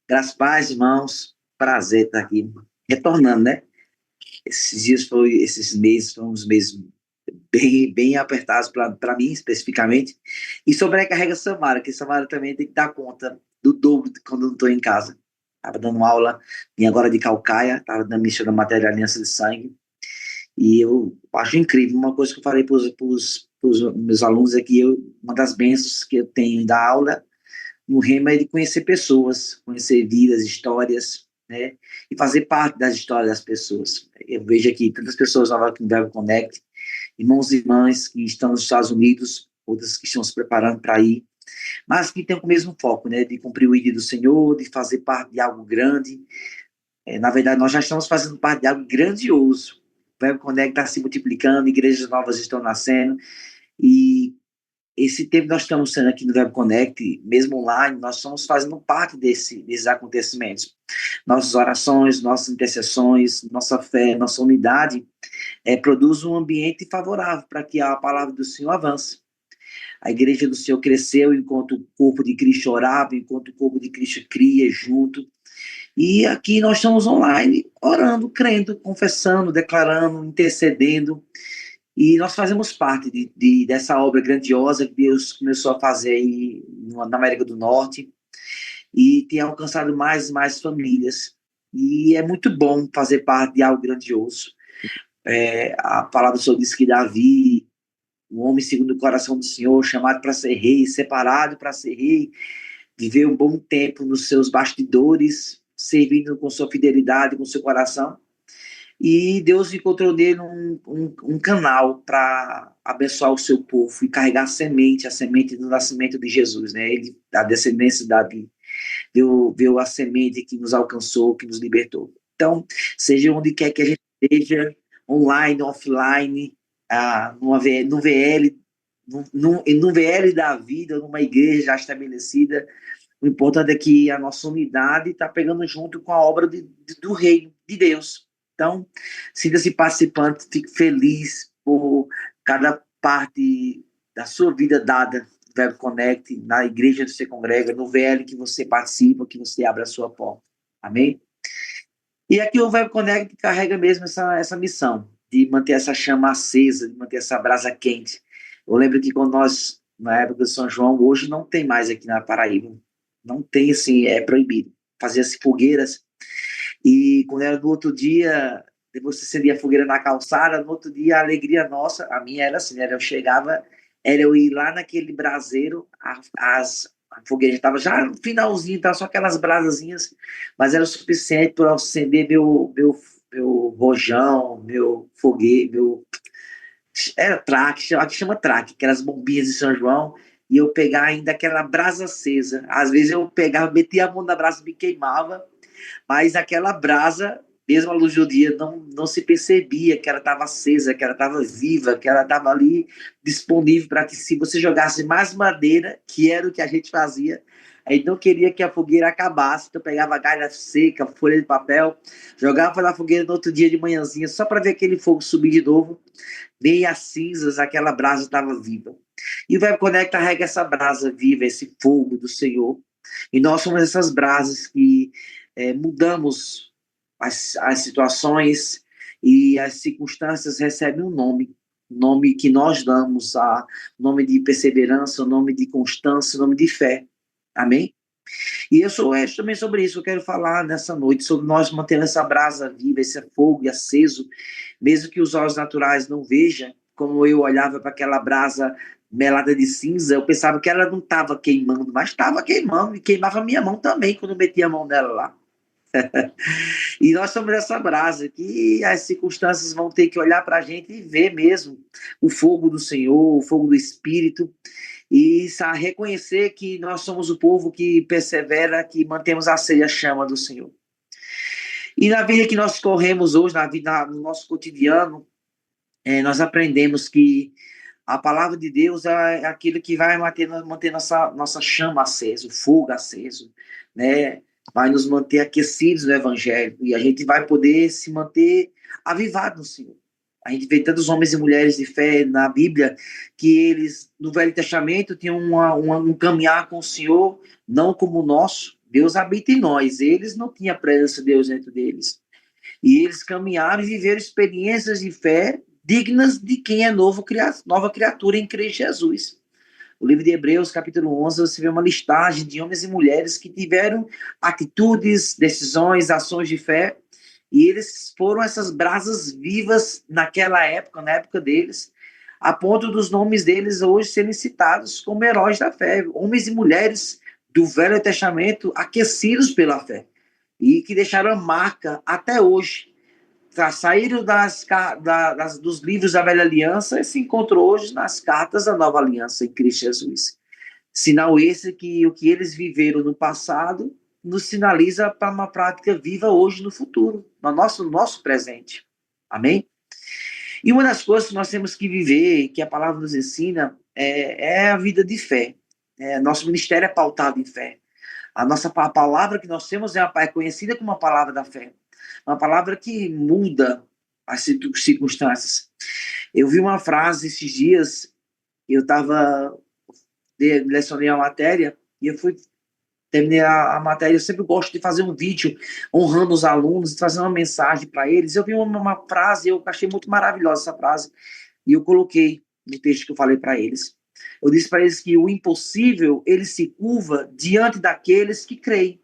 Graças a paz, irmãos. Prazer estar aqui. Retornando, né? Esses meses foram uns meses bem apertados para mim, especificamente. E sobrecarrega Samara, que Samara também tem que dar conta do dobro quando eu não estou em casa. Estava dando aula, vim agora de Calcaia, estava dando missa da matéria Aliança de Sangue. E eu acho incrível. Uma coisa que eu falei para os meus alunos é que uma das bênçãos que eu tenho da aula no Rema é de conhecer pessoas, conhecer vidas, histórias, né? E fazer parte das histórias das pessoas. Eu vejo aqui tantas pessoas novas aqui no Verbo Connect, irmãos e irmãs que estão nos Estados Unidos, outras que estão se preparando para ir, mas que têm o mesmo foco, né? De cumprir o ID do Senhor, de fazer parte de algo grande. Na verdade, nós já estamos fazendo parte de algo grandioso. O Verbo Connect está se multiplicando, igrejas novas estão nascendo, e esse tempo que nós estamos sendo aqui no Verbo Connect, mesmo online, nós estamos fazendo parte desses acontecimentos. Nossas orações, nossas intercessões, nossa fé, nossa unidade produz um ambiente favorável para que a palavra do Senhor avance. A igreja do Senhor cresceu enquanto o corpo de Cristo orava, enquanto o corpo de Cristo cria junto. E aqui nós estamos online, orando, crendo, confessando, declarando, intercedendo. E nós fazemos parte dessa obra grandiosa que Deus começou a fazer aí na América do Norte e tem alcançado mais e mais famílias. E é muito bom fazer parte de algo grandioso. A palavra do Senhor diz que Davi, o homem segundo o coração do Senhor, chamado para ser rei, separado para ser rei, viveu um bom tempo nos seus bastidores, servindo com sua fidelidade, com seu coração. E Deus encontrou nele um canal para abençoar o seu povo e carregar a semente do nascimento de Jesus, né? Ele, a descendência de Davi, viu a semente que nos alcançou, que nos libertou. Então, seja onde quer que a gente esteja, online, offline, no VL, no VL da vida, numa igreja já estabelecida, o importante é que a nossa unidade está pegando junto com a obra do reino de Deus. Então, sinta-se participante, fique feliz por cada parte da sua vida dada no Verbo Connect, na igreja que você congrega, no VL que você participa, que você abre a sua porta. Amém? E aqui o Verbo Connect carrega mesmo essa missão de manter essa chama acesa, de manter essa brasa quente. Eu lembro que quando nós, na época de São João, hoje não tem mais aqui na Paraíba, não tem assim, é proibido. Fazia-se fogueiras, e quando era no outro dia, depois você acendia a fogueira na calçada, no outro dia a alegria nossa, a minha era assim, eu chegava, era eu ir lá naquele braseiro, a fogueira estava já no finalzinho, tá, só aquelas brasazinhas, mas era o suficiente para acender meu rojão, meu foguete, era traque, aqui chama traque, aquelas bombinhas de São João, e eu pegar ainda aquela brasa acesa. Às vezes eu pegava, metia a mão na brasa e me queimava, mas aquela brasa, mesmo à luz do dia, não se percebia que ela estava acesa, que ela estava viva, que ela estava ali disponível para que se você jogasse mais madeira, que era o que a gente fazia, aí não queria que a fogueira acabasse, então pegava galha seca, folha de papel, jogava na fogueira no outro dia de manhãzinha, só para ver aquele fogo subir de novo, nem as cinzas, aquela brasa estava viva. E o Verbo Connect carrega essa brasa viva, esse fogo do Senhor, e nós somos essas brasas que mudamos as situações e as circunstâncias recebem um nome que nós damos, nome de perseverança, um nome de constância, um nome de fé. Amém? E eu sou também sobre isso, eu quero falar nessa noite, sobre nós mantendo essa brasa viva, esse fogo aceso, mesmo que os olhos naturais não vejam, como eu olhava para aquela brasa melada de cinza, eu pensava que ela não estava queimando, mas estava queimando, e queimava a minha mão também, quando eu metia a mão nela lá. E nós somos essa brasa que as circunstâncias vão ter que olhar para a gente e ver mesmo o fogo do Senhor, o fogo do Espírito, e reconhecer que nós somos o povo que persevera, que mantemos acesa a chama do Senhor. E na vida que nós corremos hoje, na vida, no nosso cotidiano, nós aprendemos que a palavra de Deus é aquilo que vai manter nossa chama acesa, o fogo aceso, né? Vai nos manter aquecidos no Evangelho, e a gente vai poder se manter avivado no Senhor. A gente vê tantos homens e mulheres de fé na Bíblia que eles, no Velho Testamento, tinham um caminhar com o Senhor, não como o nosso, Deus habita em nós. Eles não tinham a presença de Deus dentro deles. E eles caminharam e viveram experiências de fé dignas de quem é nova criatura em Cristo Jesus. O livro de Hebreus, capítulo 11, você vê uma listagem de homens e mulheres que tiveram atitudes, decisões, ações de fé, e eles foram essas brasas vivas naquela época, na época deles, a ponto dos nomes deles hoje serem citados como heróis da fé, homens e mulheres do Velho Testamento aquecidos pela fé, e que deixaram a marca até hoje. Saíram dos livros da Velha Aliança e se encontrou hoje nas cartas da Nova Aliança em Cristo Jesus. Sinal esse que o que eles viveram no passado nos sinaliza para uma prática viva hoje no futuro, no nosso presente. Amém? E uma das coisas que nós temos que viver, que a palavra nos ensina, é a vida de fé. Nosso ministério é pautado em fé. A palavra que nós temos é conhecida como a palavra da fé. Uma palavra que muda as circunstâncias. Eu vi uma frase esses dias, eu lecionei a matéria, e terminei a matéria. Eu sempre gosto de fazer um vídeo honrando os alunos, trazendo uma mensagem para eles. Eu vi uma frase, eu achei muito maravilhosa essa frase, e eu coloquei no texto que eu falei para eles. Eu disse para eles que o impossível, ele se curva diante daqueles que creem.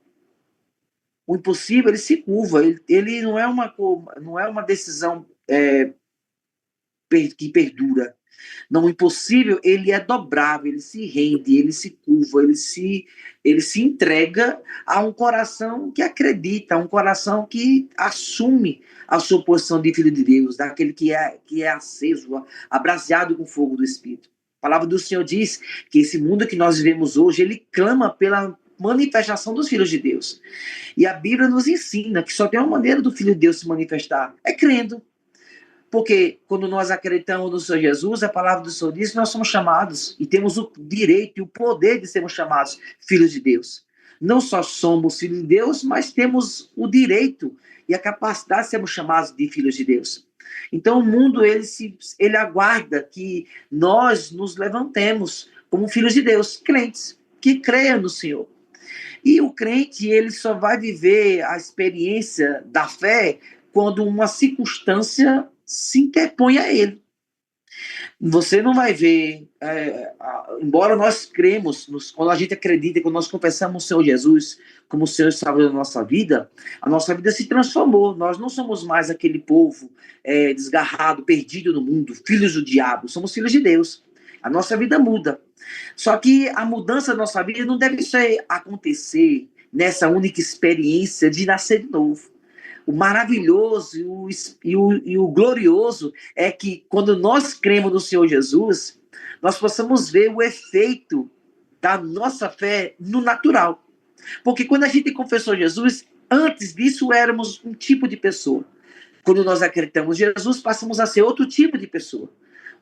O impossível, ele se curva, ele não é uma decisão que perdura. Não, o impossível, ele é dobrável, ele se rende, ele se curva, ele se entrega a um coração que acredita, a um coração que assume a sua posição de filho de Deus, daquele que é aceso, abraseado com o fogo do Espírito. A palavra do Senhor diz que esse mundo que nós vivemos hoje, ele clama pela manifestação dos filhos de Deus. E a Bíblia nos ensina que só tem uma maneira do Filho de Deus se manifestar, é crendo. Porque quando nós acreditamos no Senhor Jesus, a palavra do Senhor diz que nós somos chamados e temos o direito e o poder de sermos chamados filhos de Deus. Não só somos filhos de Deus, mas temos o direito e a capacidade de sermos chamados de filhos de Deus. Então o mundo ele aguarda que nós nos levantemos como filhos de Deus, crentes, que creiam no Senhor. E o crente, ele só vai viver a experiência da fé quando uma circunstância se interpõe a ele. Você não vai ver, embora nós cremos, quando a gente acredita, quando nós confessamos o Senhor Jesus como o Senhor e Salvador da nossa vida, a nossa vida se transformou. Nós não somos mais aquele povo desgarrado, perdido no mundo, filhos do diabo. Somos filhos de Deus. A nossa vida muda. Só que a mudança da nossa vida não deve acontecer nessa única experiência de nascer de novo. O maravilhoso e o glorioso é que quando nós cremos no Senhor Jesus, nós possamos ver o efeito da nossa fé no natural. Porque quando a gente confessou Jesus, antes disso éramos um tipo de pessoa. Quando nós acreditamos em Jesus, passamos a ser outro tipo de pessoa.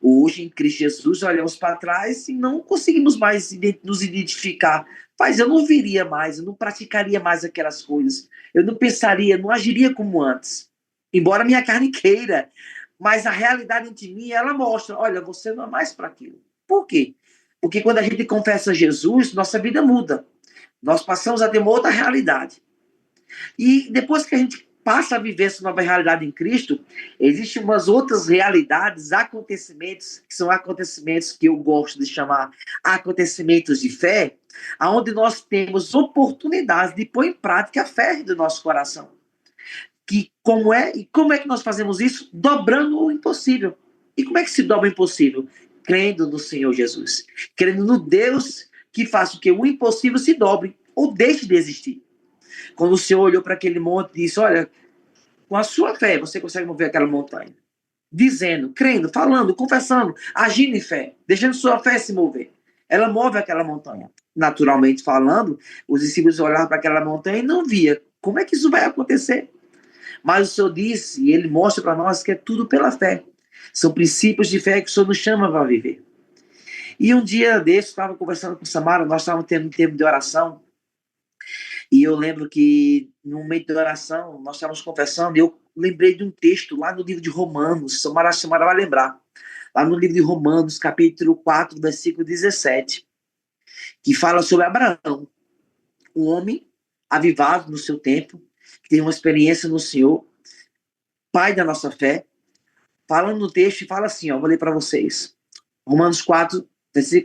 Hoje, em Cristo Jesus, olhamos para trás e não conseguimos mais nos identificar. Mas eu não viria mais, eu não praticaria mais aquelas coisas. Eu não pensaria, não agiria como antes. Embora minha carne queira. Mas a realidade em mim, ela mostra, olha, você não é mais para aquilo. Por quê? Porque quando a gente confessa Jesus, nossa vida muda. Nós passamos a ter uma outra realidade. E depois que a gente passa a viver essa nova realidade em Cristo, existem umas outras realidades, acontecimentos, que são acontecimentos que eu gosto de chamar acontecimentos de fé, onde nós temos oportunidade de pôr em prática a fé do nosso coração. Como é que nós fazemos isso? Dobrando o impossível. E como é que se dobra o impossível? Crendo no Senhor Jesus. Crendo no Deus que faz com que o impossível se dobre ou deixe de existir. Quando o Senhor olhou para aquele monte e disse, olha, com a sua fé você consegue mover aquela montanha. Dizendo, crendo, falando, confessando, agindo em fé, deixando sua fé se mover. Ela move aquela montanha. Naturalmente falando, os discípulos olhavam para aquela montanha e não via. Como é que isso vai acontecer? Mas o Senhor disse, e Ele mostra para nós que é tudo pela fé. São princípios de fé que o Senhor nos chama para viver. E um dia desse, eu estava conversando com Samara, nós estávamos tendo um tempo de oração, e eu lembro que, no meio da oração, nós estávamos conversando, e eu lembrei de um texto lá no livro de Romanos, Samara vai lembrar, lá no livro de Romanos, capítulo 4, versículo 17, que fala sobre Abraão, um homem avivado no seu tempo, que tem uma experiência no Senhor, pai da nossa fé, falando no texto e fala assim, ó, vou ler para vocês. Romanos 4,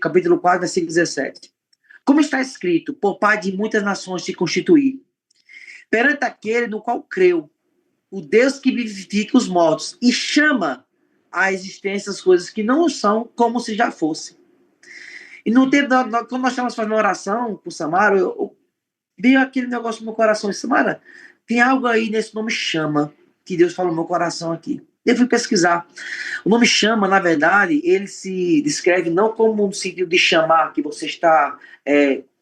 capítulo 4, versículo 17. Como está escrito, por pai de muitas nações te constituí, perante aquele no qual creu, o Deus que vivifica os mortos e chama à existência as coisas que não são como se já fossem. E no tempo, quando nós estávamos fazendo oração com o Samara, veio aquele negócio no meu coração. Samara, tem algo aí nesse nome chama, que Deus falou no meu coração aqui. Eu fui pesquisar. O nome chama, na verdade, ele se descreve não como no sentido de chamar, que você está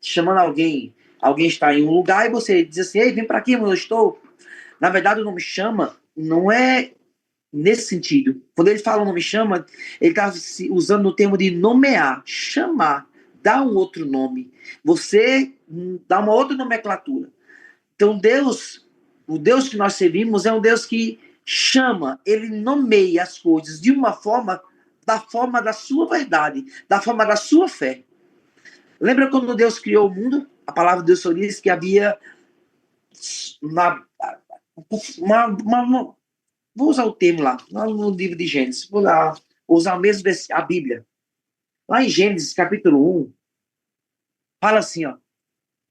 chamando alguém está em um lugar e você diz assim, ei, vem para aqui, onde eu estou. Na verdade, o nome chama não é nesse sentido. Quando ele fala o nome chama, ele está usando no termo de nomear, chamar, dar um outro nome. Você dá uma outra nomenclatura. Então, Deus, o Deus que nós servimos é um Deus que chama, ele nomeia as coisas de uma forma, da forma da sua verdade, da forma da sua fé. Lembra quando Deus criou o mundo? A palavra de Deus só diz que havia vou usar o termo lá no livro de Gênesis, vou usar o mesmo a Bíblia. Lá em Gênesis, capítulo 1, fala assim, ó.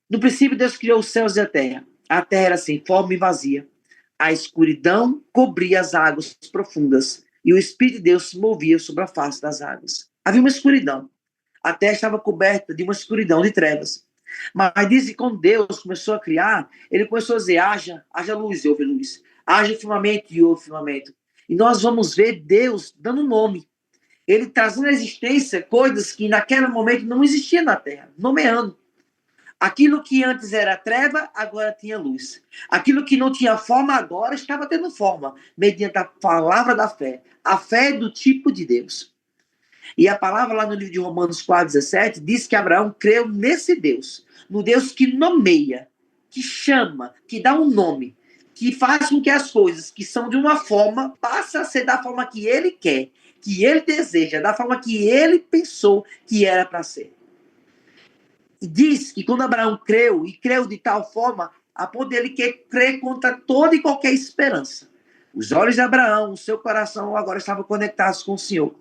No princípio, Deus criou os céus e a terra. A terra era sem forma e vazia. A escuridão cobria as águas profundas e o Espírito de Deus se movia sobre a face das águas. Havia uma escuridão. A terra estava coberta de uma escuridão de trevas. Mas diz que quando Deus começou a criar, ele começou a dizer, haja luz e houve luz. Haja firmamento e houve firmamento. E nós vamos ver Deus dando nome. Ele trazendo à existência coisas que naquele momento não existiam na terra, nomeando. Aquilo que antes era treva, agora tinha luz. Aquilo que não tinha forma, agora estava tendo forma, mediante a palavra da fé. A fé do tipo de Deus. E a palavra lá no livro de Romanos 4,17 diz que Abraão creu nesse Deus. No Deus que nomeia, que chama, que dá um nome, que faz com que as coisas que são de uma forma passem a ser da forma que ele quer, que ele deseja, da forma que ele pensou que era para ser. E diz que quando Abraão creu, e creu de tal forma, a ponto dele crer contra toda e qualquer esperança. Os olhos de Abraão, o seu coração agora estavam conectados com o Senhor.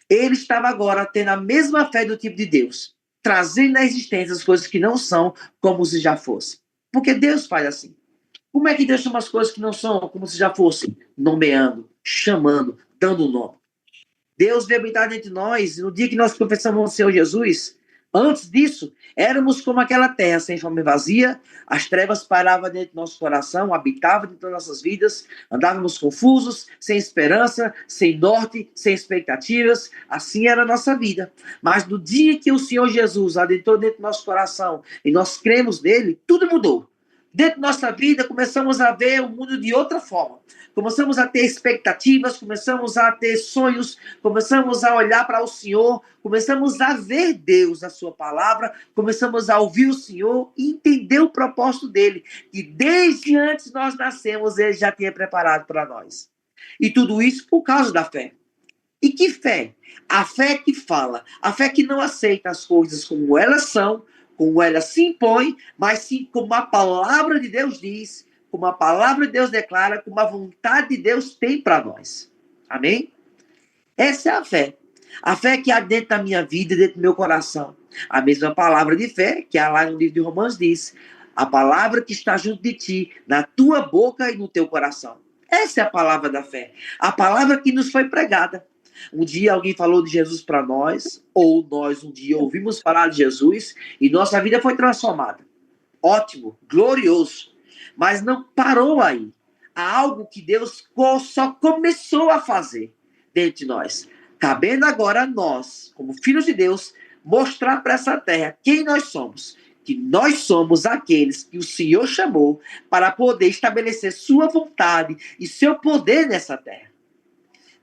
Ele estava agora tendo a mesma fé do tipo de Deus, trazendo à existência as coisas que não são como se já fossem. Porque Deus faz assim. Como é que Deus chama as coisas que não são como se já fossem? Nomeando, chamando, dando um nome. Deus veio habitar entre nós, e no dia que nós confessamos o Senhor Jesus, antes disso, éramos como aquela terra sem forma e vazia, as trevas paravam dentro do nosso coração, habitavam dentro das nossas vidas, andávamos confusos, sem esperança, sem norte, sem expectativas, assim era a nossa vida. Mas no dia que o Senhor Jesus adentrou dentro do nosso coração e nós cremos nele, tudo mudou. Dentro da nossa vida, começamos a ver o mundo de outra forma. Começamos a ter expectativas, começamos a ter sonhos, começamos a olhar para o Senhor, começamos a ver Deus na sua palavra, começamos a ouvir o Senhor e entender o propósito dele, que desde antes nós nascemos, ele já tinha preparado para nós. E tudo isso por causa da fé. E que fé? A fé que fala, a fé que não aceita as coisas como elas são, como elas se impõem, mas sim como a palavra de Deus diz, como a palavra de Deus declara, como a vontade de Deus tem para nós. Amém? Essa é a fé. A fé que há dentro da minha vida, dentro do meu coração. A mesma palavra de fé que há lá no livro de Romanos diz. A palavra que está junto de ti, na tua boca e no teu coração. Essa é a palavra da fé. A palavra que nos foi pregada. Um dia alguém falou de Jesus para nós, ou nós um dia ouvimos falar de Jesus e nossa vida foi transformada. Ótimo, glorioso. Mas não parou aí. Há algo que Deus só começou a fazer dentro de nós. Cabendo agora a nós, como filhos de Deus, mostrar para essa terra quem nós somos. Que nós somos aqueles que o Senhor chamou para poder estabelecer sua vontade e seu poder nessa terra.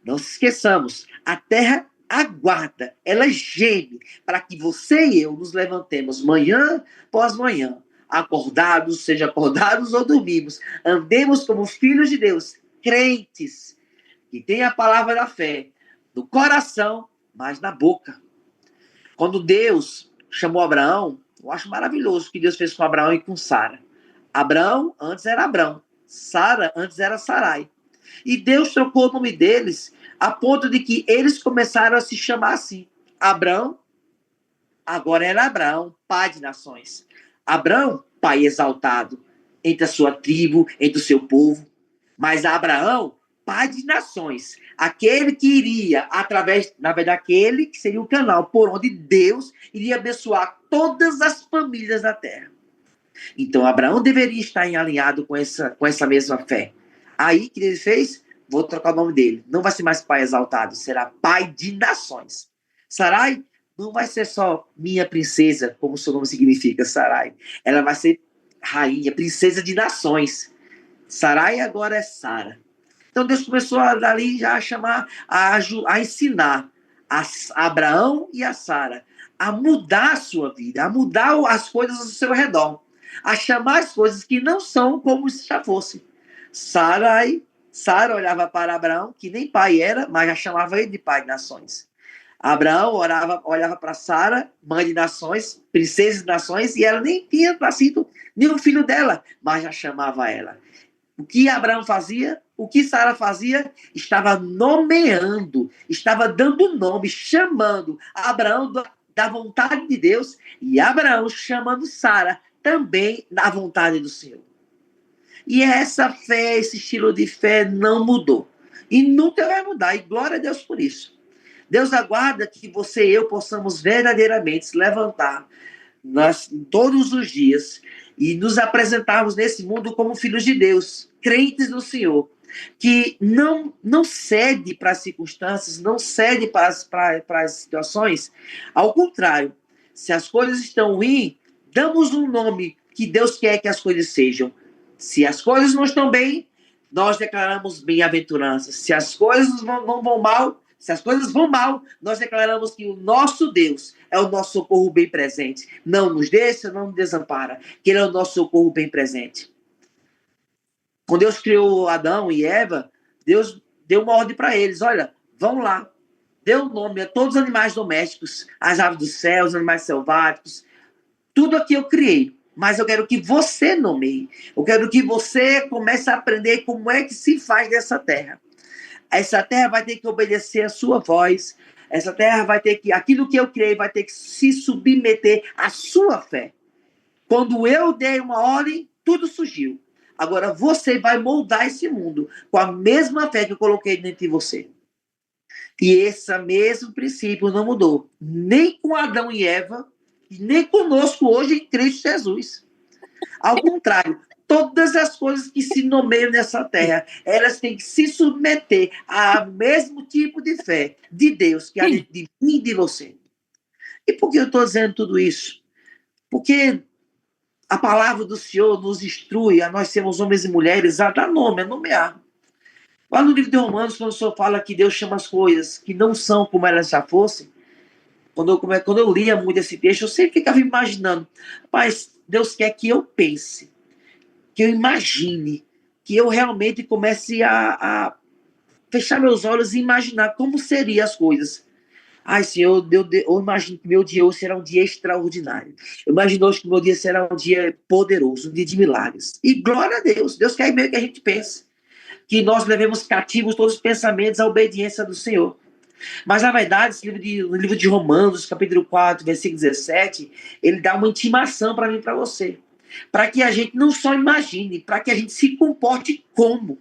Não se esqueçamos, a terra aguarda, ela geme para que você e eu nos levantemos manhã após manhã, acordados, seja acordados ou dormimos, andemos como filhos de Deus, crentes, que tem a palavra da fé no coração, mas na boca. Quando Deus chamou Abraão, eu acho maravilhoso o que Deus fez com Abraão e com Sara. Abraão antes era Abrão. Sara antes era Sarai. E Deus trocou o nome deles a ponto de que eles começaram a se chamar assim. Abrão, agora era Abraão, pai de nações. Abrão, pai exaltado entre a sua tribo, entre o seu povo. Mas Abraão, pai de nações, aquele que iria, através, na verdade, aquele que seria o canal por onde Deus iria abençoar todas as famílias da terra. Então, Abraão deveria estar em alinhado com essa mesma fé. Aí, o que ele fez? Vou trocar o nome dele. Não vai ser mais pai exaltado, será pai de nações. Sarai não vai ser só minha princesa, como o seu nome significa, Sarai. Ela vai ser rainha, princesa de nações. Sarai agora é Sara. Então Deus começou dali já a chamar, a ensinar a Abraão e a Sara a mudar a sua vida, a mudar as coisas ao seu redor, a chamar as coisas que não são como se já fossem. Sara olhava para Abraão, que nem pai era, mas já chamava ele de pai de nações. Abraão olhava para Sara, mãe de nações, princesa de nações, e ela nem tinha nascido nenhum filho dela, mas já chamava ela. O que Abraão fazia, o que Sara fazia, estava nomeando, estava dando nome, chamando Abraão da vontade de Deus e Abraão chamando Sara também da vontade do Senhor. E essa fé, esse estilo de fé não mudou. E nunca vai mudar. E glória a Deus por isso. Deus aguarda que você e eu possamos verdadeiramente se levantar todos os dias e nos apresentarmos nesse mundo como filhos de Deus, crentes no Senhor, que não cede para as circunstâncias, não cede para as situações. Ao contrário, se as coisas estão ruins, damos um nome que Deus quer que as coisas sejam. Se as coisas não estão bem, nós declaramos bem-aventuranças. Se as coisas não vão mal, se as coisas vão mal, nós declaramos que o nosso Deus é o nosso socorro bem presente. Não nos deixa, não nos desampara, que Ele é o nosso socorro bem presente. Quando Deus criou Adão e Eva, Deus deu uma ordem para eles: olha, vão lá, deu nome a todos os animais domésticos, as aves do céu, os animais selváticos, tudo aqui eu criei. Mas eu quero que você nomeie. Eu quero que você comece a aprender como é que se faz dessa terra. Essa terra vai ter que obedecer a sua voz. Essa terra vai ter que, aquilo que eu criei, vai ter que se submeter à sua fé. Quando eu dei uma ordem, tudo surgiu. Agora você vai moldar esse mundo com a mesma fé que eu coloquei dentro de você. E esse mesmo princípio não mudou. Nem com Adão e Eva, nem conosco hoje em Cristo Jesus. Ao contrário, todas as coisas que se nomeiam nessa terra, elas têm que se submeter ao mesmo tipo de fé de Deus, que há dentro de mim e de você. E por que eu estou dizendo tudo isso? Porque a palavra do Senhor nos instrui a nós sermos homens e mulheres a dar nome, a nomear. Lá no livro de Romanos, quando o Senhor fala que Deus chama as coisas que não são como elas já fossem, quando eu lia muito esse texto, eu sempre ficava imaginando, mas Deus quer que eu pense, que eu imagine, que eu realmente comece a fechar meus olhos e imaginar como seriam as coisas. Ai, Senhor, eu imagino que meu dia hoje será um dia extraordinário. Eu imagino hoje que meu dia será um dia poderoso, um dia de milagres. E glória a Deus. Deus quer meio que a gente pense. Que nós levemos cativos todos os pensamentos à obediência do Senhor. Mas, na verdade, no livro de Romanos, capítulo 4, versículo 17, ele dá uma intimação para mim e para você. Para que a gente não só imagine, para que a gente se comporte como.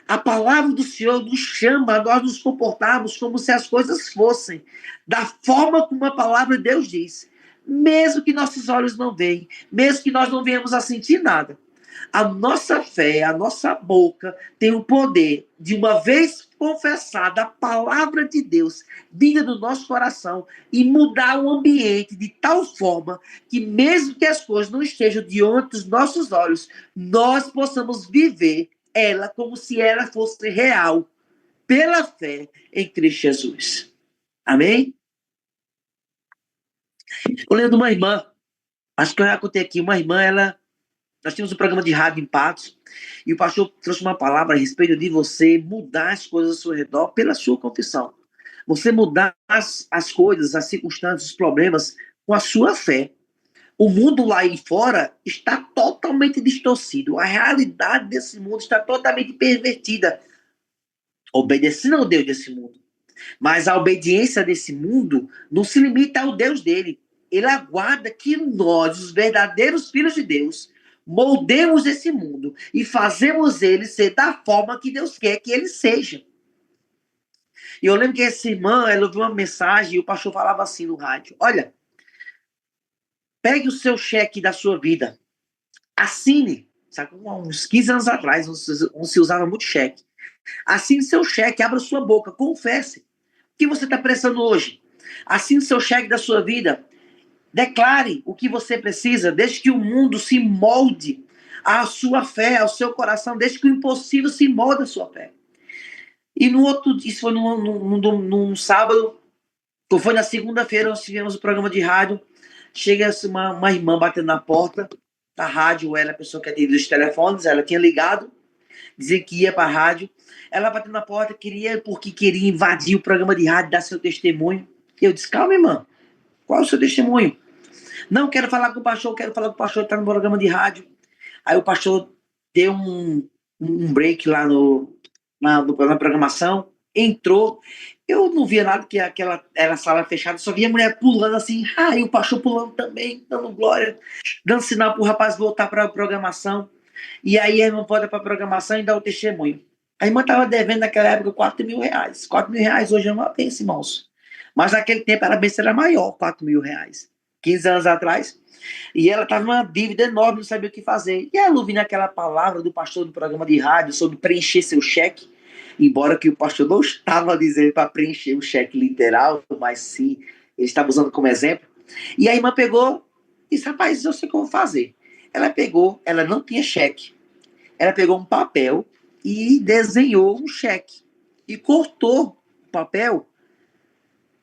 A palavra do Senhor nos chama a nós nos comportarmos como se as coisas fossem, da forma como a palavra de Deus diz. Mesmo que nossos olhos não veem, mesmo que nós não venhamos a sentir nada. A nossa fé, a nossa boca tem o poder de, uma vez confessada a palavra de Deus, vinda do nosso coração, e mudar o ambiente de tal forma que, mesmo que as coisas não estejam diante dos nossos olhos, nós possamos viver ela como se ela fosse real, pela fé em Cristo Jesus. Amém? Eu lembro de uma irmã, acho que eu já contei aqui, uma irmã, nós tínhamos um programa de rádio em Patos, e o pastor trouxe uma palavra a respeito de você mudar as coisas ao seu redor pela sua confissão. Você mudar as coisas, as circunstâncias, os problemas com a sua fé. O mundo lá em fora está totalmente distorcido. A realidade desse mundo está totalmente pervertida, obedecendo ao Deus desse mundo. Mas a obediência desse mundo não se limita ao Deus dele. Ele aguarda que nós, os verdadeiros filhos de Deus, moldemos esse mundo e fazemos ele ser da forma que Deus quer que ele seja. E eu lembro que essa irmã, ela ouviu uma mensagem e o pastor falava assim no rádio: olha, pegue o seu cheque da sua vida, assine. Sabe, uns 15 anos atrás, não se usava muito cheque. Assine seu cheque, abra sua boca, confesse. O que você está precisando hoje? Assine seu cheque da sua vida. Declare o que você precisa, desde que o mundo se molde à sua fé, ao seu coração, desde que o impossível se molde à sua fé. E no outro dia, isso foi num sábado, ou foi na segunda-feira, nós tivemos o programa de rádio. Chega uma irmã batendo na porta da rádio, ela é a pessoa que atende os telefones, ela tinha ligado, dizia que ia para a rádio. Ela bateu na porta, porque queria invadir o programa de rádio, dar seu testemunho. E eu disse: calma, irmã, qual é o seu testemunho? Não, quero falar com o pastor, está no programa de rádio. Aí o pastor deu um break lá na programação, entrou. Eu não via nada, que era sala fechada, só via a mulher pulando assim, e o pastor pulando também, dando glória, dando sinal para o rapaz voltar para a programação. E aí a irmã volta para a programação e dá o testemunho. A irmã estava devendo naquela época R$ 4.000. R$ 4.000 hoje é uma bênção, irmãos. Mas naquele tempo a bênção era maior, R$ 4.000. 15 anos atrás. E ela estava numa dívida enorme, não sabia o que fazer. E ela ouvindo aquela palavra do pastor do programa de rádio sobre preencher seu cheque, embora que o pastor não estava dizendo para preencher o cheque literal, mas sim, ele estava usando como exemplo. E a irmã pegou e disse: rapaz, eu sei o que eu vou fazer. Ela não tinha cheque. Ela pegou um papel e desenhou um cheque. E cortou o papel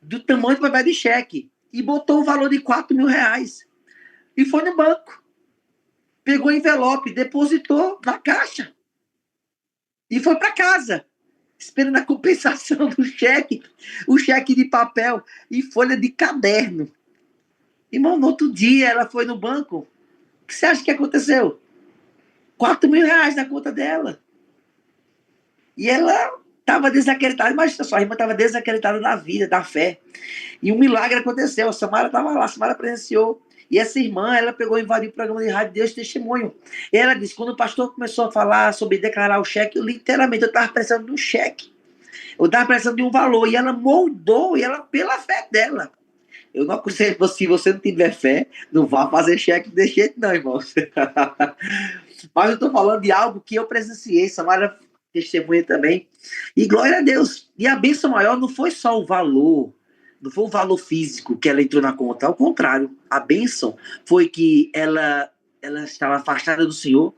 do tamanho do papel de cheque. E botou o valor de R$ 4.000. E foi no banco. Pegou o envelope, depositou na caixa. E foi para casa, esperando a compensação do cheque. O cheque de papel e folha de caderno. Irmão, no outro dia ela foi no banco. O que você acha que aconteceu? R$ 4.000 na conta dela. E ela estava desacreditada. Imagina só, a irmã estava desacreditada na vida, da fé. E um milagre aconteceu. A Samara estava lá, a Samara presenciou. E essa irmã, ela pegou e invadiu o programa de rádio Deus Testemunho. E ela disse: quando o pastor começou a falar sobre declarar o cheque, literalmente eu estava precisando de um cheque. Eu estava precisando de um valor. E ela moldou, e ela, pela fé dela. Eu não aconselho, se você não tiver fé, não vá fazer cheque desse jeito, não, irmão. Mas eu estou falando de algo que eu presenciei. Samara testemunha também. E glória a Deus. E a bênção maior não foi só o valor, não foi o valor físico que ela entrou na conta. Ao contrário, a bênção foi que ela estava afastada do Senhor,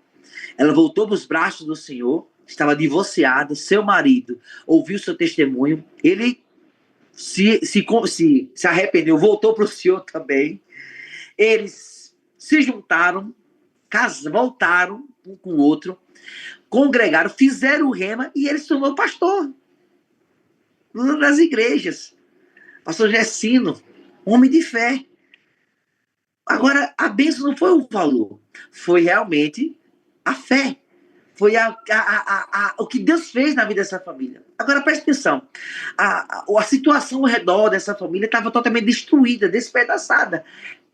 ela voltou para os braços do Senhor, estava divorciada, seu marido ouviu seu testemunho, ele se arrependeu, voltou para o Senhor também, eles se juntaram, voltaram um com o outro, congregaram, fizeram o rema e ele se tornou pastor nas igrejas. Pastor Gessino, homem de fé. Agora, a bênção não foi o valor, foi realmente a fé. Foi o que Deus fez na vida dessa família. Agora, preste atenção. A situação ao redor dessa família estava totalmente destruída, despedaçada.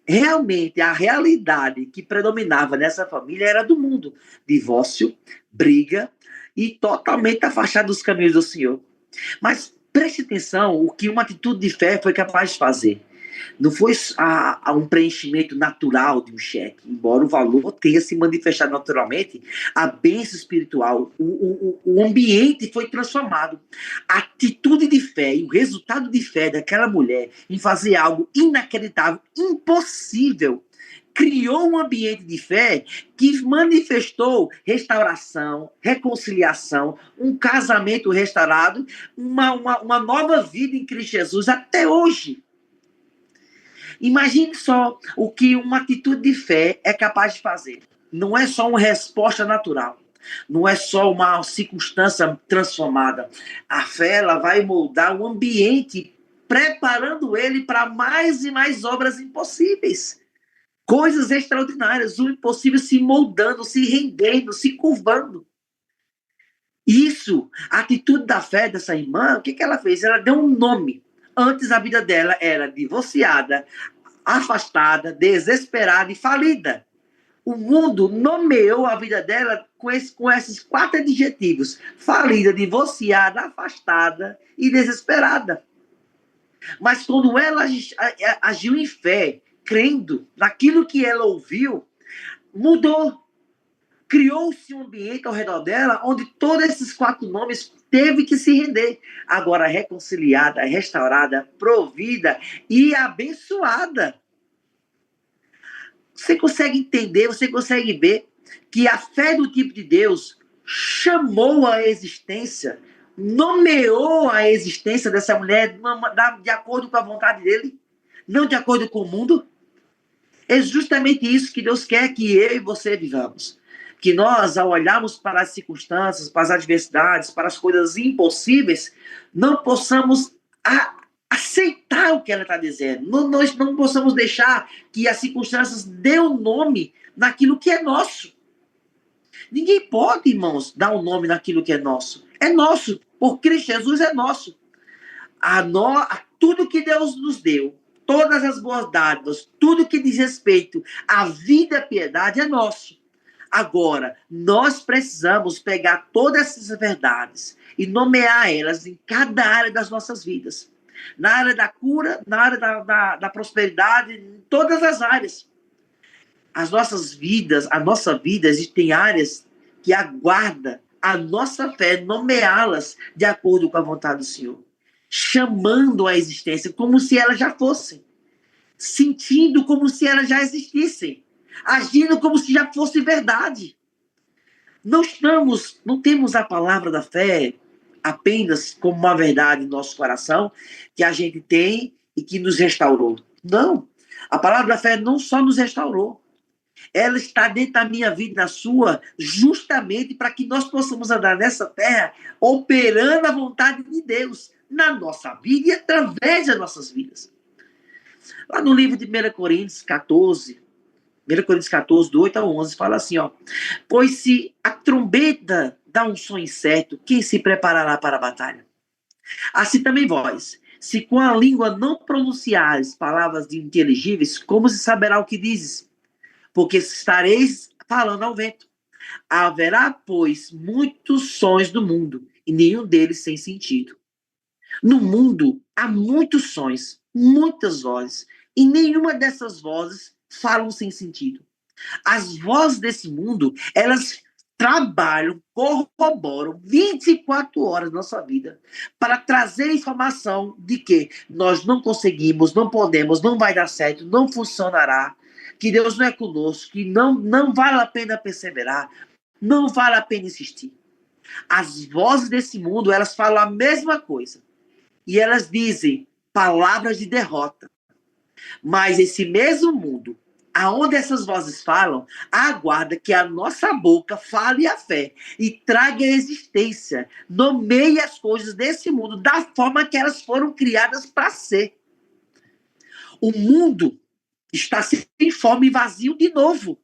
Realmente, a realidade que predominava nessa família era do mundo. Divórcio, briga e totalmente afastado dos caminhos do Senhor. Mas preste atenção o que uma atitude de fé foi capaz de fazer. Não foi um preenchimento natural de um cheque, embora o valor tenha se manifestado naturalmente, a bênção espiritual, o ambiente foi transformado. A atitude de fé e o resultado de fé daquela mulher em fazer algo inacreditável, impossível, criou um ambiente de fé que manifestou restauração, reconciliação, um casamento restaurado, uma nova vida em Cristo Jesus até hoje. Imagine só o que uma atitude de fé é capaz de fazer. Não é só uma resposta natural. Não é só uma circunstância transformada. A fé, ela vai moldar o ambiente, preparando ele para mais e mais obras impossíveis. Coisas extraordinárias, o impossível se moldando, se rendendo, se curvando. Isso, a atitude da fé dessa irmã, o que, que ela fez? Ela deu um nome. Antes a vida dela era divorciada, afastada, desesperada e falida. O mundo nomeou a vida dela com esses 4 adjetivos: falida, divorciada, afastada e desesperada. Mas quando ela agiu em fé, crendo naquilo que ela ouviu, mudou. Criou-se um ambiente ao redor dela onde todos esses 4 nomes teve que se render. Agora reconciliada, restaurada, provida e abençoada. Você consegue entender, você consegue ver que a fé do tipo de Deus chamou a existência, nomeou a existência dessa mulher de acordo com a vontade dele, não de acordo com o mundo. É justamente isso que Deus quer que eu e você vivamos. Que nós, ao olharmos para as circunstâncias, para as adversidades, para as coisas impossíveis, não possamos aceitar o que ela está dizendo. Nós não possamos deixar que as circunstâncias dêem um nome naquilo que é nosso. Ninguém pode, irmãos, dar um nome naquilo que é nosso. É nosso. Por Cristo Jesus é nosso. Tudo que Deus nos deu, todas as boas dádivas, tudo que diz respeito à vida e à piedade é nosso. Agora, nós precisamos pegar todas essas verdades e nomear elas em cada área das nossas vidas. Na área da cura, na área da prosperidade, em todas as áreas. As nossas vidas, a nossa vida, existem áreas que aguarda a nossa fé nomeá-las de acordo com a vontade do Senhor. Chamando a existência como se elas já fossem. Sentindo como se elas já existissem. Agindo como se já fosse verdade. Não temos a palavra da fé apenas como uma verdade em nosso coração que a gente tem e que nos restaurou. Não. A palavra da fé não só nos restaurou. Ela está dentro da minha vida e da sua, justamente para que nós possamos andar nessa terra operando a vontade de Deus na nossa vida e através das nossas vidas. Lá no livro de 1 Coríntios 14, 1 Coríntios 14, do 8 ao 11, fala assim, ó: pois se a trombeta dá um som incerto, quem se preparará para a batalha? Assim também vós, se com a língua não pronunciares palavras inteligíveis, como se saberá o que dizes? Porque estareis falando ao vento. Haverá, pois, muitos sons do mundo, e nenhum deles sem sentido. No mundo há muitos sons, muitas vozes, e nenhuma dessas vozes falam sem sentido. As vozes desse mundo, elas trabalham, corroboram 24 horas da nossa vida para trazer informação de que nós não conseguimos, não podemos, não vai dar certo, não funcionará, que Deus não é conosco, que não vale a pena perseverar, não vale a pena insistir. As vozes desse mundo, elas falam a mesma coisa. E elas dizem palavras de derrota. Mas esse mesmo mundo, aonde essas vozes falam, aguarda que a nossa boca fale a fé e traga a existência, nomeie as coisas desse mundo da forma que elas foram criadas para ser. O mundo está sem forma e vazio de novo.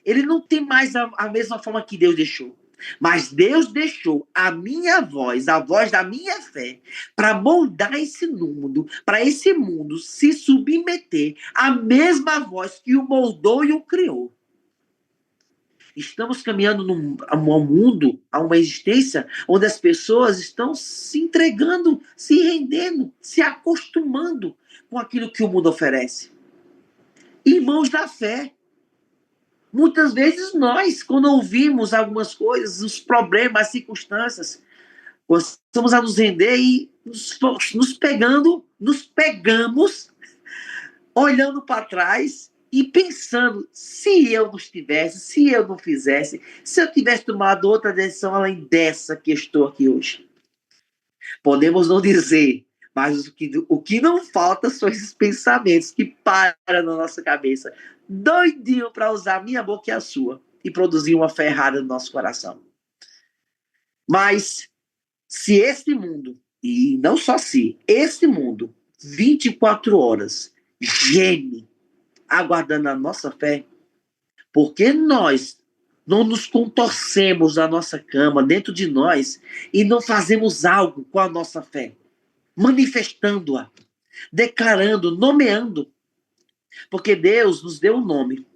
Ele não tem mais a mesma forma que Deus deixou. Mas Deus deixou a minha voz, a voz da minha fé, para moldar esse mundo, para esse mundo se submeter à mesma voz que o moldou e o criou. Estamos caminhando a um mundo, a uma existência, onde as pessoas estão se entregando, se rendendo, se acostumando com aquilo que o mundo oferece. Irmãos da fé. Muitas vezes nós, quando ouvimos algumas coisas, os problemas, as circunstâncias, começamos a nos render e nos pegamos olhando para trás e pensando, se eu não estivesse, se eu não fizesse, se eu tivesse tomado outra decisão além dessa que estou aqui hoje. Podemos não dizer, mas o que não falta são esses pensamentos que param na nossa cabeça, doidinho para usar a minha boca e a sua, e produzir uma fé errada no nosso coração. Mas, se este mundo, e não só se, este mundo, 24 horas, geme, aguardando a nossa fé, porque nós não nos contorcemos na nossa cama, dentro de nós, e não fazemos algo com a nossa fé, manifestando-a, declarando, nomeando. Porque Deus nos deu um nome.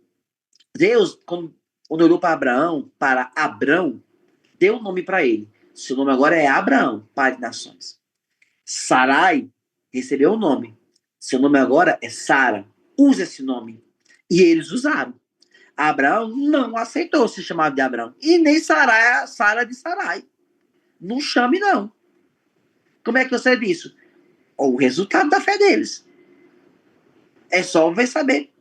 Deus, quando olhou para Abrão, deu um nome para ele. Seu nome agora é Abraão, pai de nações. Sarai recebeu o nome. Seu nome agora é Sara. Usa esse nome. E eles usaram. Abraão não aceitou ser chamado de Abraão. E nem Sara de Sarai. Não chame, não. Como é que eu sei disso? O resultado da fé deles. É só ver saber.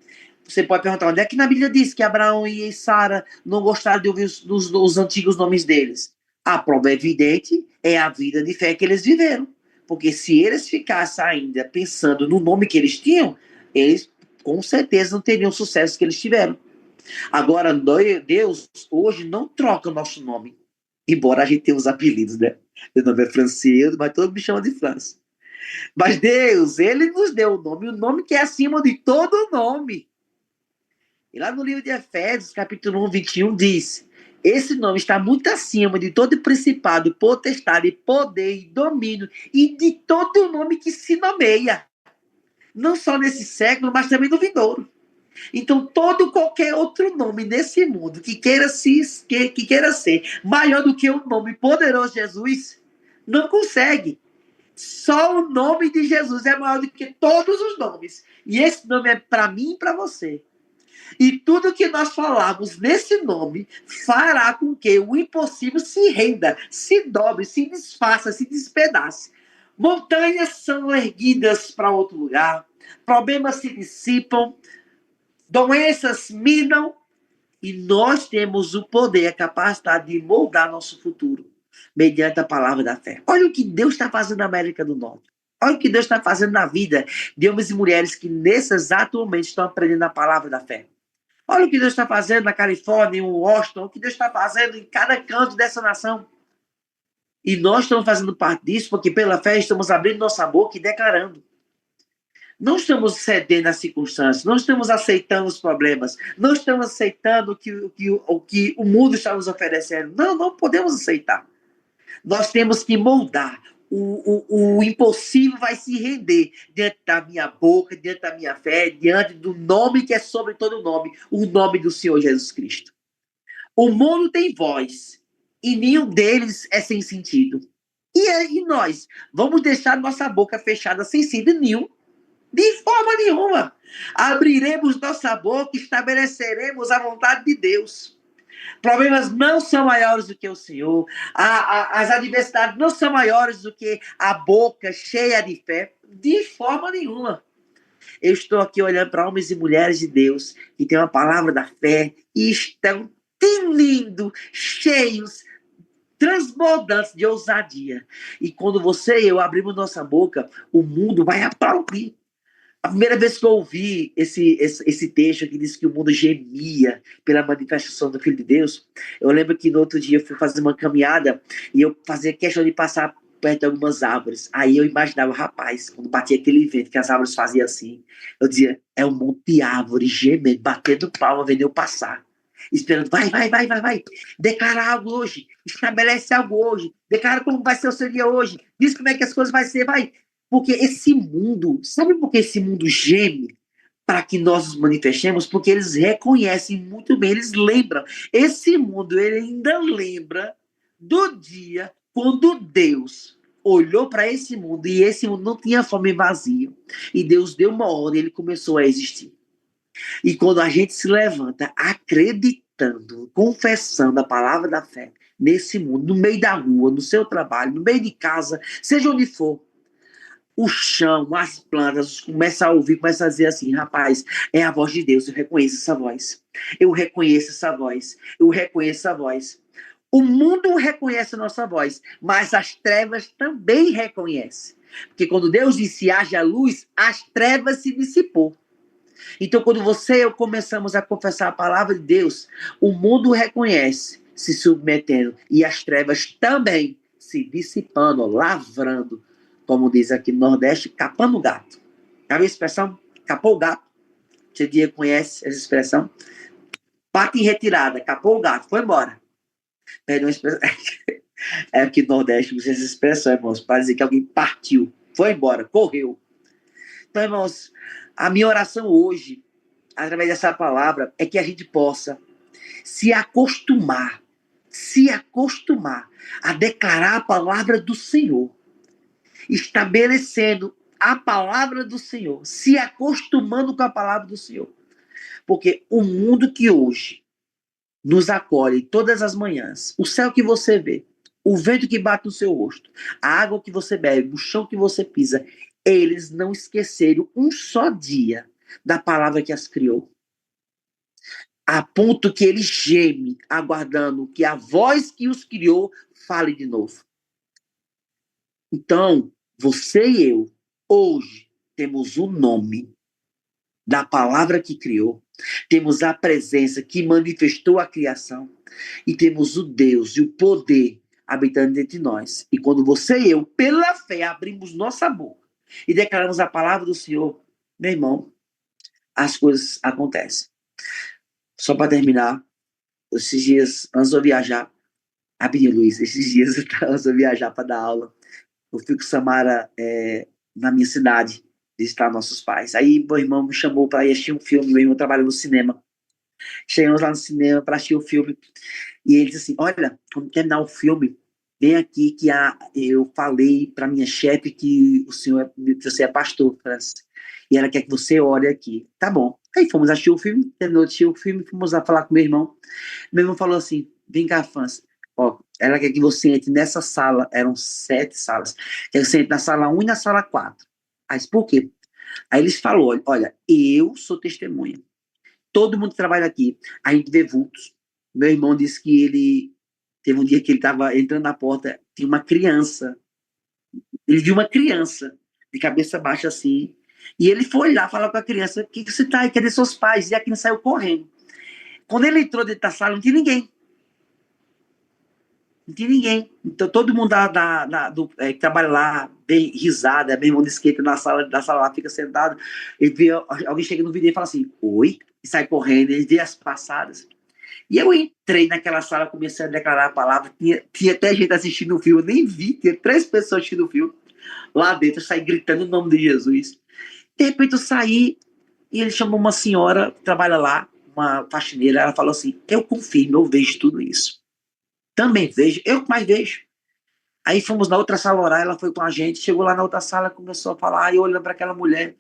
Você pode perguntar onde é que na Bíblia diz que Abraão e Sara não gostaram de ouvir os antigos nomes deles. A prova evidente é a vida de fé que eles viveram. Porque se eles ficassem ainda pensando no nome que eles tinham, eles com certeza não teriam o sucesso que eles tiveram. Agora, Deus hoje não troca o nosso nome. Embora a gente tenha os apelidos, né? Meu nome é Francês, mas todo mundo me chama de França. Mas Deus, ele nos deu o nome que é acima de todo nome. E lá no livro de Efésios, capítulo 1, 21, diz: esse nome está muito acima de todo principado, potestade, poder e domínio, e de todo nome que se nomeia. Não só nesse século, mas também no vindouro. Então, qualquer outro nome nesse mundo que queira ser maior do que o nome poderoso de Jesus, não consegue. Só o nome de Jesus é maior do que todos os nomes. E esse nome é para mim e para você. E tudo que nós falamos nesse nome fará com que o impossível se renda, se dobre, se desfaça, se despedace. Montanhas são erguidas para outro lugar, problemas se dissipam, doenças minam, e nós temos o poder, a capacidade de moldar nosso futuro mediante a palavra da fé. Olha o que Deus está fazendo na América do Norte. Olha o que Deus está fazendo na vida de homens e mulheres que nesse exato momento estão aprendendo a palavra da fé. Olha o que Deus está fazendo na Califórnia, em Washington, o que Deus está fazendo em cada canto dessa nação. E nós estamos fazendo parte disso porque pela fé estamos abrindo nossa boca e declarando. Não estamos cedendo às circunstâncias, não estamos aceitando os problemas, não estamos aceitando o que o mundo está nos oferecendo. Não, não podemos aceitar. Nós temos que moldar. O impossível vai se render diante da minha boca, diante da minha fé, diante do nome que é sobre todo nome, o nome do Senhor Jesus Cristo. O mundo tem voz e nenhum deles é sem sentido. E nós vamos deixar nossa boca fechada sem sentido nenhum? De forma nenhuma. Abriremos nossa boca e estabeleceremos a vontade de Deus. Problemas não são maiores do que o Senhor. As adversidades não são maiores do que a boca cheia de fé. De forma nenhuma. Eu estou aqui olhando para homens e mulheres de Deus que têm uma palavra da fé e estão tinindo, cheios, transbordantes de ousadia. E quando você e eu abrimos nossa boca, o mundo vai aplaudir. A primeira vez que eu ouvi esse texto que diz que o mundo gemia pela manifestação do Filho de Deus, eu lembro que no outro dia eu fui fazer uma caminhada e eu fazia questão de passar perto de algumas árvores. Aí eu imaginava, rapaz, quando batia aquele vento que as árvores faziam assim, eu dizia, é um monte de árvore gemendo, batendo palma, vendo eu passar. Esperando, vai. Declara algo hoje, estabelece algo hoje, declara como vai ser o seu dia hoje, diz como é que as coisas vão ser, vai. Porque esse mundo, sabe por que esse mundo geme para que nós nos manifestemos? Porque eles reconhecem muito bem, eles lembram. Esse mundo, ele ainda lembra do dia quando Deus olhou para esse mundo e esse mundo não tinha fome e vazio. E Deus deu uma ordem e ele começou a existir. E quando a gente se levanta acreditando, confessando a palavra da fé nesse mundo, no meio da rua, no seu trabalho, no meio de casa, seja onde for, o chão, as plantas, começa a ouvir, começa a dizer assim, rapaz, é a voz de Deus, eu reconheço essa voz. Eu reconheço essa voz. Eu reconheço essa voz. O mundo reconhece a nossa voz, mas as trevas também reconhecem. Porque quando Deus disse haja luz, as trevas se dissipou. Então, quando você e eu começamos a confessar a palavra de Deus, o mundo reconhece, se submetendo, e as trevas também se dissipando, lavrando, como diz aqui no Nordeste, capando o gato. Já viu a expressão? Capou o gato. Você conhece essa expressão? Pata em retirada, capou o gato, foi embora. Perdão a expressão. É aqui no Nordeste usa essa expressão, irmãos, para dizer que alguém partiu, foi embora, correu. Então, irmãos, a minha oração hoje, através dessa palavra, é que a gente possa se acostumar a declarar a palavra do Senhor, estabelecendo a palavra do Senhor, se acostumando com a palavra do Senhor. Porque o mundo que hoje nos acolhe todas as manhãs, o céu que você vê, o vento que bate no seu rosto, a água que você bebe, o chão que você pisa, eles não esqueceram um só dia da palavra que as criou. A ponto que ele geme, aguardando que a voz que os criou fale de novo. Então, você e eu, hoje, temos o nome da palavra que criou, temos a presença que manifestou a criação, e temos o Deus e o poder habitando entre nós. E quando você e eu, pela fé, abrimos nossa boca e declaramos a palavra do Senhor, meu irmão, as coisas acontecem. Só para terminar, esses dias, antes de eu viajar, rapidinho, Luiz, esses dias, antes de eu viajar para dar aula, eu fui com Samara na minha cidade, visitar nossos pais. Aí meu irmão me chamou para ir assistir um filme, meu irmão trabalha no cinema. Chegamos lá no cinema para assistir o filme, e ele disse assim, olha, quando terminar o filme, vem aqui que eu falei para minha chefe que você é pastor, Francis, e ela quer que você ore aqui. Tá bom. Aí fomos assistir o filme, terminou de assistir o filme, fomos lá falar com meu irmão. Meu irmão falou assim, vem cá, Francis, ó, ela quer que você entre nessa sala, eram 7 salas, quer que você entre na sala 1 e na sala 4. Aí, por quê? Aí eles falaram, olha, eu sou testemunha. Todo mundo que trabalha aqui, a gente vê vultos. Meu irmão disse que ele teve um dia que ele estava entrando na porta, tinha uma criança. Ele viu uma criança de cabeça baixa assim, e ele foi lá falar com a criança, o que você tá aí, cadê seus pais? E a criança saiu correndo. Quando ele entrou dentro da sala, não tinha ninguém. Não tinha ninguém. Então todo mundo que trabalha lá, bem risada, meu irmão de skate na sala, da sala lá, fica sentado, ele vê alguém chega no vídeo e fala assim, oi, e sai correndo, ele vê as passadas. E eu entrei naquela sala, comecei a declarar a palavra, tinha até gente assistindo o filme, eu nem vi, tinha 3 pessoas assistindo o filme. Lá dentro, eu saí gritando o nome de Jesus. De repente eu saí, e ele chamou uma senhora que trabalha lá, uma faxineira, ela falou assim, eu confirmo, eu vejo tudo isso. Também vejo, eu mais vejo. Aí fomos na outra sala orar, ela foi com a gente, chegou lá na outra sala, começou a falar, e eu olhando para aquela mulher,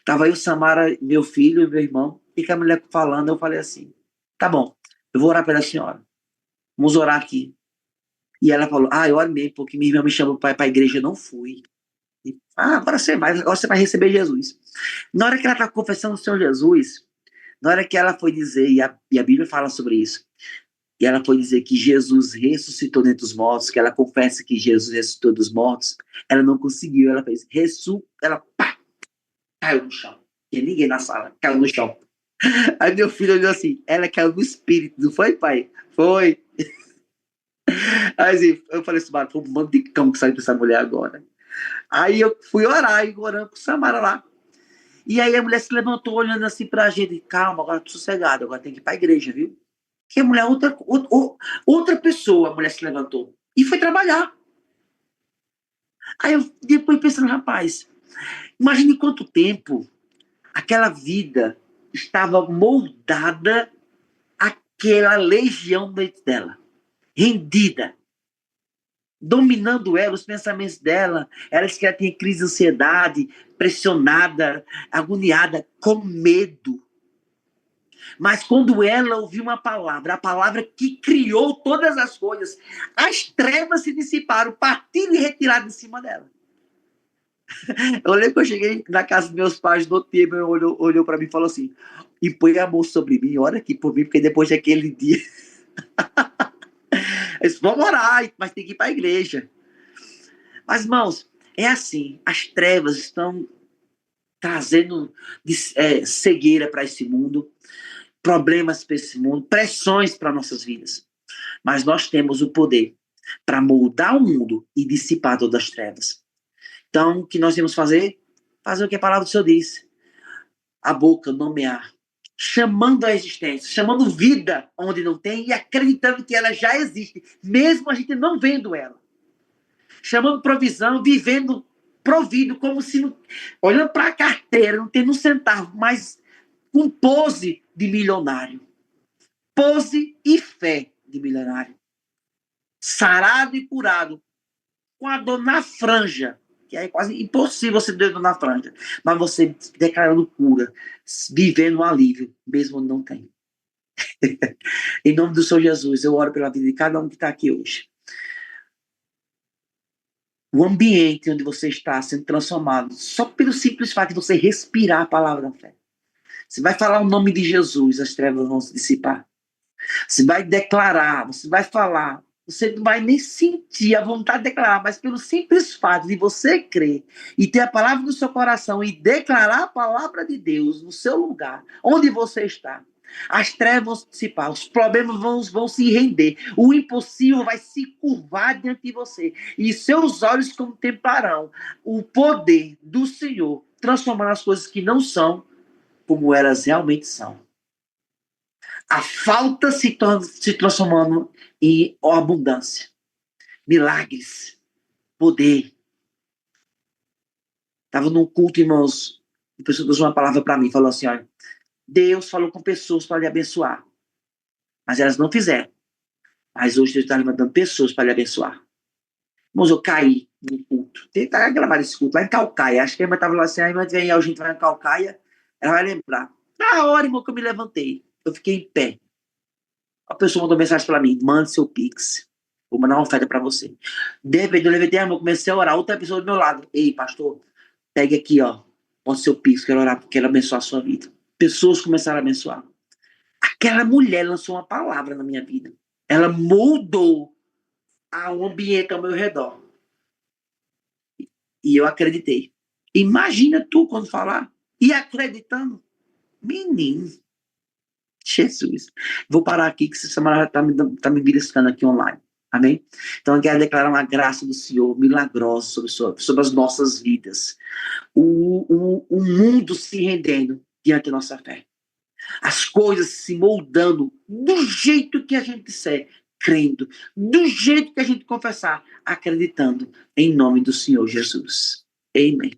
tava aí o Samara, meu filho e meu irmão, e com a mulher falando, eu falei assim, tá bom, eu vou orar pela senhora, vamos orar aqui. E ela falou, eu oro mesmo, porque minha irmã me chamou para ir para a igreja, eu não fui. E, agora você vai receber Jesus. Na hora que ela está confessando o Senhor Jesus, na hora que ela foi dizer, e a Bíblia fala sobre isso, e ela foi dizer que Jesus ressuscitou dentre os mortos, que ela confessa que Jesus ressuscitou dos mortos, ela não conseguiu, ela fez, ela pá, caiu no chão. E ninguém na sala, caiu no chão. Aí meu filho olhou assim, ela caiu no espírito, não foi, pai? Foi. Aí assim, eu falei assim, foi um bando de cão que saiu dessa mulher agora. Aí eu fui orar, e orando com Samara lá. E aí a mulher se levantou olhando assim pra gente, calma, agora tô sossegado, agora tem que ir pra igreja, viu? Que a mulher, outra pessoa, a mulher se levantou e foi trabalhar. Aí eu depois pensando, rapaz, imagine quanto tempo aquela vida estava moldada àquela legião dentro dela, rendida, dominando ela, os pensamentos dela. Ela disse que ela tinha crise de ansiedade, pressionada, agoniada, com medo. Mas quando ela ouviu uma palavra, a palavra que criou todas as coisas, as trevas se dissiparam, partiram e retiraram de cima dela. Eu lembro que eu cheguei na casa dos meus pais no outro dia, meu irmão olhou para mim e falou assim, e põe a mão sobre mim, ora aqui por mim, porque depois daquele dia... Eu disse, vamos orar, mas tem que ir para a igreja. Mas, irmãos, é assim, as trevas estão trazendo cegueira para esse mundo, problemas para esse mundo, pressões para nossas vidas. Mas nós temos o poder para moldar o mundo e dissipar todas as trevas. Então, o que nós temos que fazer? Fazer o que a palavra do Senhor diz. A boca, nomear. chamando a existência, chamando vida onde não tem e acreditando que ela já existe, mesmo a gente não vendo ela. Chamando provisão, vivendo provido, como se, olhando para a carteira, não tendo um centavo, mas com pose de milionário. Pose e fé de milionário. Sarado e curado, com a dor na franja, que é quase impossível você ter dor na franja, mas você declarando cura, vivendo um alívio, mesmo onde não tem. Em nome do Senhor Jesus, eu oro pela vida de cada um que está aqui hoje. O ambiente onde você está sendo transformado, só pelo simples fato de você respirar a palavra da fé. Você vai falar o nome de Jesus, as trevas vão se dissipar. Você vai declarar, você vai falar, você não vai nem sentir a vontade de declarar, mas pelo simples fato de você crer e ter a palavra no seu coração e declarar a palavra de Deus no seu lugar, onde você está, as trevas vão se dissipar, os problemas vão se render, o impossível vai se curvar diante de você e seus olhos contemplarão o poder do Senhor transformar as coisas que não são como elas realmente são. A falta se transformando em abundância. Milagres. Poder. Estava num culto, irmãos. A pessoa trouxe uma palavra para mim. Falou assim, olha. Deus falou com pessoas para lhe abençoar. Mas elas não fizeram. Mas hoje Deus está levantando pessoas para lhe abençoar. Irmãos, eu caí no culto. Tentar gravar esse culto lá em Calcaia. Acho que a irmã estava lá assim, a irmã vem, a gente vai em Calcaia. Ela vai lembrar. Na hora, irmão, que eu me levantei. Eu fiquei em pé. A pessoa mandou mensagem para mim, mande seu Pix. Vou mandar uma oferta para você. De repente, eu levantei a mão, comecei a orar. Outra pessoa do meu lado. Ei, pastor, pegue aqui, ó. Mande seu Pix, quero orar, quero abençoar a sua vida. Pessoas começaram a abençoar. Aquela mulher lançou uma palavra na minha vida. Ela mudou o ambiente ao meu redor. E eu acreditei. Imagina tu quando falar. E acreditando. Menino. Jesus. Vou parar aqui, que essa semana está me beliscando aqui online. Amém? Então eu quero declarar uma graça do Senhor milagrosa sobre as nossas vidas. O mundo se rendendo diante da nossa fé. As coisas se moldando do jeito que a gente disser, crendo. Do jeito que a gente confessar, acreditando. Em nome do Senhor Jesus. Amém.